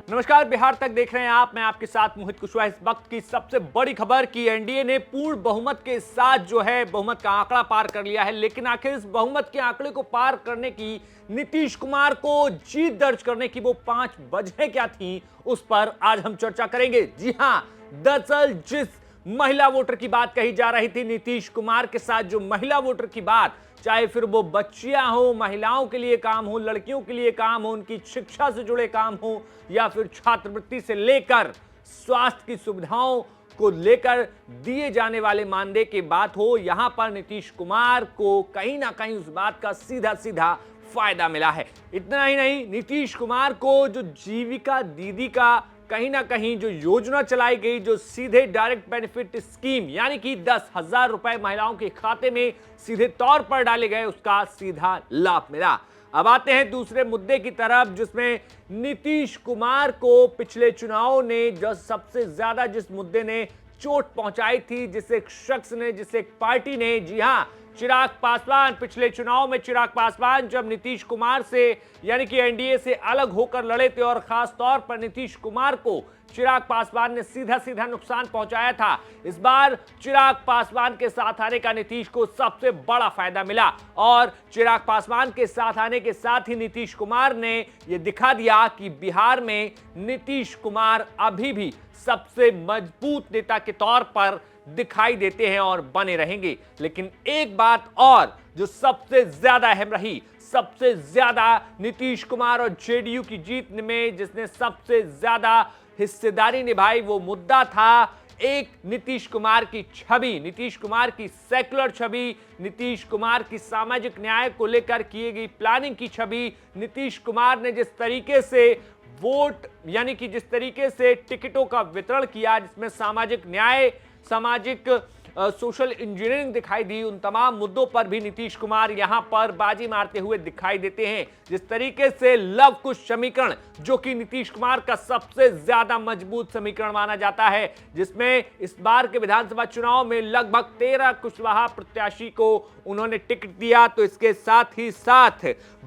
नमस्कार, बिहार तक देख रहे हैं आप। मैं आपके साथ मोहित कुशवाहा। इस वक्त की सबसे बड़ी खबर कि एनडीए ने पूर्ण बहुमत के साथ जो है बहुमत का आंकड़ा पार कर लिया है। लेकिन आखिर इस बहुमत के आंकड़े को पार करने की, नीतीश कुमार को जीत दर्ज करने की वो 5 वजहें क्या थी, उस पर आज हम चर्चा करेंगे। जी हां, दरअसल जिस महिला वोटर की बात कही जा रही थी, नीतीश कुमार के साथ जो महिला वोटर की बात, चाहे फिर वो बच्चियां हो, महिलाओं के लिए काम हो, लड़कियों के लिए काम हो, उनकी शिक्षा से जुड़े काम हो, या फिर छात्रवृत्ति से लेकर स्वास्थ्य की सुविधाओं को लेकर दिए जाने वाले मानदेय की बात हो, यहां पर नीतीश कुमार को कहीं ना कहीं उस बात का सीधा सीधा फायदा मिला है। इतना ही नहीं, नीतीश कुमार को जो जीविका दीदी का कहीं ना कहीं जो योजना चलाई गई, जो सीधे डायरेक्ट बेनिफिट स्कीम यानी कि 10,000 रुपए महिलाओं के खाते में सीधे तौर पर डाले गए, उसका सीधा लाभ मिला। अब आते हैं दूसरे मुद्दे की तरफ, जिसमें नीतीश कुमार को पिछले चुनावों ने जो सबसे ज्यादा जिस मुद्दे ने चोट पहुंचाई थी, जिस एक शख्स ने, जिस एक पार्टी ने, जी हां, चिराग पासवान। पिछले चुनाव में चिराग पासवान जब नीतीश कुमार से यानी कि एनडीए से अलग होकर लड़े थे, और खास तौर पर नीतीश कुमार को चिराग पासवान ने सीधा सीधा नुकसान पहुंचाया था। इस बार चिराग पासवान के साथ आने का नीतीश को सबसे बड़ा फायदा मिला, और चिराग पासवान के साथ आने के साथ ही नीतीश कुमार ने यह दिखा दिया कि बिहार में नीतीश कुमार अभी भी सबसे मजबूत नेता के तौर पर दिखाई देते हैं और बने रहेंगे। लेकिन एक बात और जो सबसे ज्यादा अहम रही, सबसे ज्यादा नीतीश कुमार और जेडीयू की जीत में जिसने सबसे ज्यादा हिस्सेदारी निभाई, वो मुद्दा था एक नीतीश कुमार की छवि, नीतीश कुमार की सेक्युलर छवि, नीतीश कुमार की सामाजिक न्याय को लेकर की गई प्लानिंग की छवि। नीतीश कुमार ने जिस तरीके से वोट यानी कि जिस तरीके से टिकटों का वितरण किया, जिसमें सामाजिक न्याय, सामाजिक सोशल इंजीनियरिंग दिखाई दी, उन तमाम मुद्दों पर भी नीतीश कुमार यहां पर बाजी मारते हुए दिखाई देते हैं। जिस तरीके से लव कुश समीकरण, जो कि नीतीश कुमार का सबसे ज्यादा मजबूत समीकरण माना जाता है, जिसमें इस बार के विधानसभा चुनाव में लगभग 13 कुशवाहा प्रत्याशी को उन्होंने टिकट दिया, तो इसके साथ ही साथ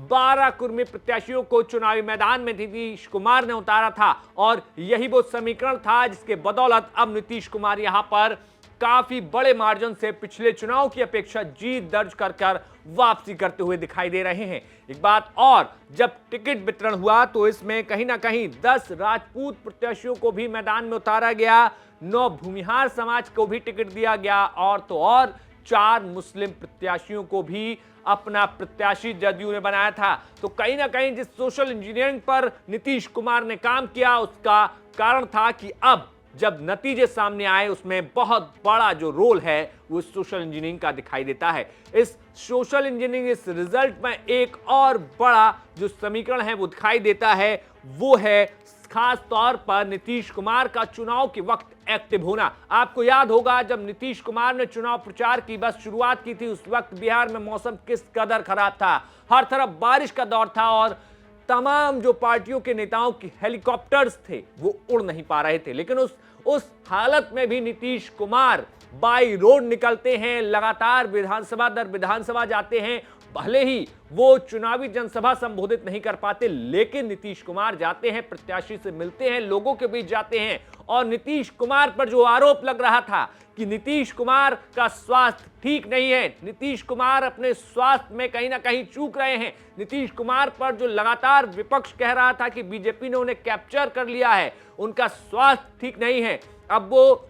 12 कुर्मी प्रत्याशियों को चुनावी मैदान में नीतीश कुमार ने उतारा था। और यही वो समीकरण था जिसके बदौलत अब नीतीश कुमार यहां पर काफी बड़े मार्जिन से पिछले चुनाव की अपेक्षा जीत दर्ज कर वापसी करते हुए दिखाई दे रहे हैं। एक बात और, जब टिकट वितरण हुआ तो इसमें कहीं ना कहीं 10 राजपूत प्रत्याशियों को भी मैदान में उतारा गया, 9 भूमिहार समाज को भी टिकट दिया गया, और तो और 4 मुस्लिम प्रत्याशियों को भी अपना प्रत्याशी जदयू ने बनाया था। तो कहीं ना कहीं जिस सोशल इंजीनियरिंग पर नीतीश कुमार ने काम किया, उसका कारण था कि अब जब नतीजे सामने आए, उसमें बहुत बड़ा जो रोल है वो सोशल इंजीनियरिंग का दिखाई देता है। इस सोशल इंजीनियरिंग, इस रिजल्ट में एक और बड़ा जो समीकरण है वो दिखाई देता है, वो है खास तौर पर नीतीश कुमार का चुनाव के वक्त एक्टिव होना। आपको याद होगा जब नीतीश कुमार ने चुनाव प्रचार की बस शुरुआत की थी, उस वक्त बिहार में मौसम किस कदर खराब था, हर तरफ बारिश का दौर था, और तमाम जो पार्टियों के नेताओं की हेलीकॉप्टर्स थे वो उड़ नहीं पा रहे थे। लेकिन उस हालत में भी नीतीश कुमार बाई रोड निकलते हैं, लगातार विधानसभा दर विधानसभा जाते हैं। भले ही वो चुनावी जनसभा संबोधित नहीं कर पाते, लेकिन नीतीश कुमार जाते हैं, प्रत्याशी से मिलते हैं, लोगों के बीच जाते हैं। और नीतीश कुमार पर जो आरोप लग रहा था कि नीतीश कुमार का स्वास्थ्य ठीक नहीं है, नीतीश कुमार अपने स्वास्थ्य में कहीं ना कहीं चूक रहे हैं, नीतीश कुमार पर जो लगातार विपक्ष कह रहा था कि बीजेपी ने उन्हें कैप्चर कर लिया है, उनका स्वास्थ्य ठीक नहीं है, अब वो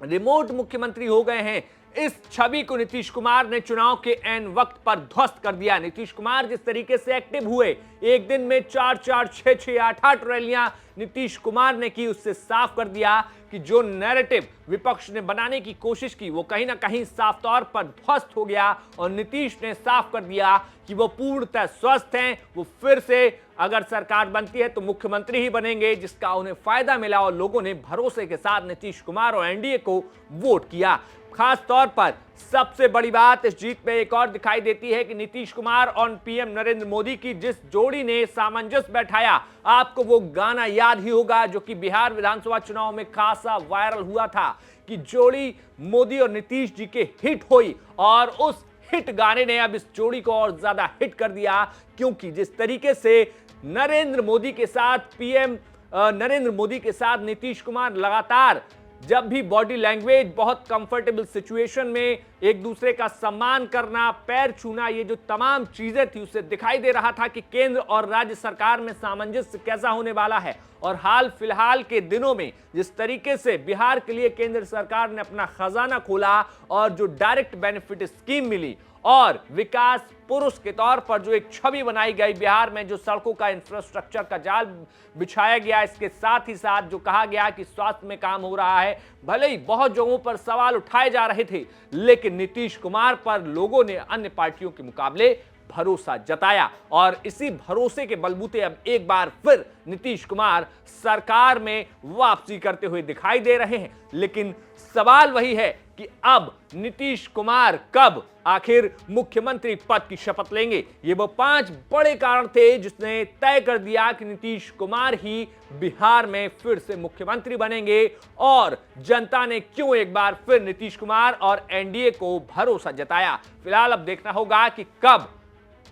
रिमोट मुख्यमंत्री हो गए हैं, इस छवि को नीतीश कुमार ने चुनाव के एन वक्त पर ध्वस्त कर दिया। नीतीश कुमार जिस तरीके से एक्टिव हुए, एक दिन में 4-4, 6-6, 8-8 रैलियां नीतीश कुमार ने की, उससे साफ कर दिया कि जो नैरेटिव विपक्ष ने बनाने की कोशिश की वो कहीं ना कहीं साफ तौर पर ध्वस्त हो गया। और नीतीश ने साफ कर दिया कि वो पूर्णतः स्वस्थ हैं, वो फिर से अगर सरकार बनती है तो मुख्यमंत्री ही बनेंगे, जिसका उन्हें फायदा मिला, और लोगों ने भरोसे के साथ नीतीश कुमार और एनडीए को वोट किया। खास तौर पर सबसे बड़ी बात इस जीत में एक और दिखाई देती है कि नीतीश कुमार और पीएम नरेंद्र मोदी की जिस जोड़ी ने सामंजस्य बैठाया, आपको वो गाना याद ही होगा जो कि बिहार विधानसभा चुनाव में खासा वायरल हुआ था, कि जोड़ी मोदी और नीतीश जी के हिट हुई, और उस हिट गाने ने अब इस जोड़ी को और ज्यादा हिट कर दिया, क्योंकि जिस तरीके से नरेंद्र मोदी के साथ पीएम नरेंद्र मोदी के साथ नीतीश कुमार लगातार जब भी बॉडी लैंग्वेज, बहुत कंफर्टेबल सिचुएशन में एक दूसरे का सम्मान करना, पैर छूना, ये जो तमाम चीजें थी, उससे दिखाई दे रहा था कि केंद्र और राज्य सरकार में सामंजस्य कैसा होने वाला है। और हाल फिलहाल के दिनों में जिस तरीके से बिहार के लिए केंद्र सरकार ने अपना खजाना खोला और जो डायरेक्ट बेनिफिट स्कीम मिली और विकास पुरुष के तौर पर जो एक छवि बनाई गई बिहार में, जो सड़कों का इंफ्रास्ट्रक्चर का जाल बिछाया गया, इसके साथ ही साथ जो कहा गया कि स्वास्थ्य में काम हो रहा है, भले ही बहुत जगहों पर सवाल उठाए जा रहे थे, लेकिन नीतीश कुमार पर लोगों ने अन्य पार्टियों के मुकाबले भरोसा जताया और इसी भरोसे के बलबूते अब एक बार फिर नीतीश कुमार सरकार में वापसी करते हुए दिखाई दे रहे हैं। लेकिन सवाल वही है कि अब नीतीश कुमार कब आखिर मुख्यमंत्री पद की शपथ लेंगे। ये वो 5 बड़े कारण थे जिसने तय कर दिया कि नीतीश कुमार ही बिहार में फिर से मुख्यमंत्री बनेंगे और जनता ने क्यों एक बार फिर नीतीश कुमार और एनडीए को भरोसा जताया। फिलहाल अब देखना होगा कि कब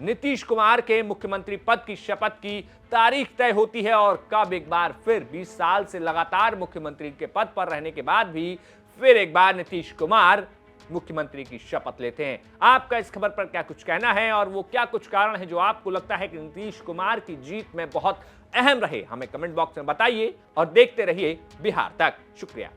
नीतीश कुमार के मुख्यमंत्री पद की शपथ की तारीख तय होती है और कब एक बार फिर 20 साल से लगातार मुख्यमंत्री के पद पर रहने के बाद भी फिर एक बार नीतीश कुमार मुख्यमंत्री की शपथ लेते हैं। आपका इस खबर पर क्या कुछ कहना है और वो क्या कुछ कारण है जो आपको लगता है कि नीतीश कुमार की जीत में बहुत अहम रहे, हमें कमेंट बॉक्स में बताइए और देखते रहिए बिहार तक। शुक्रिया।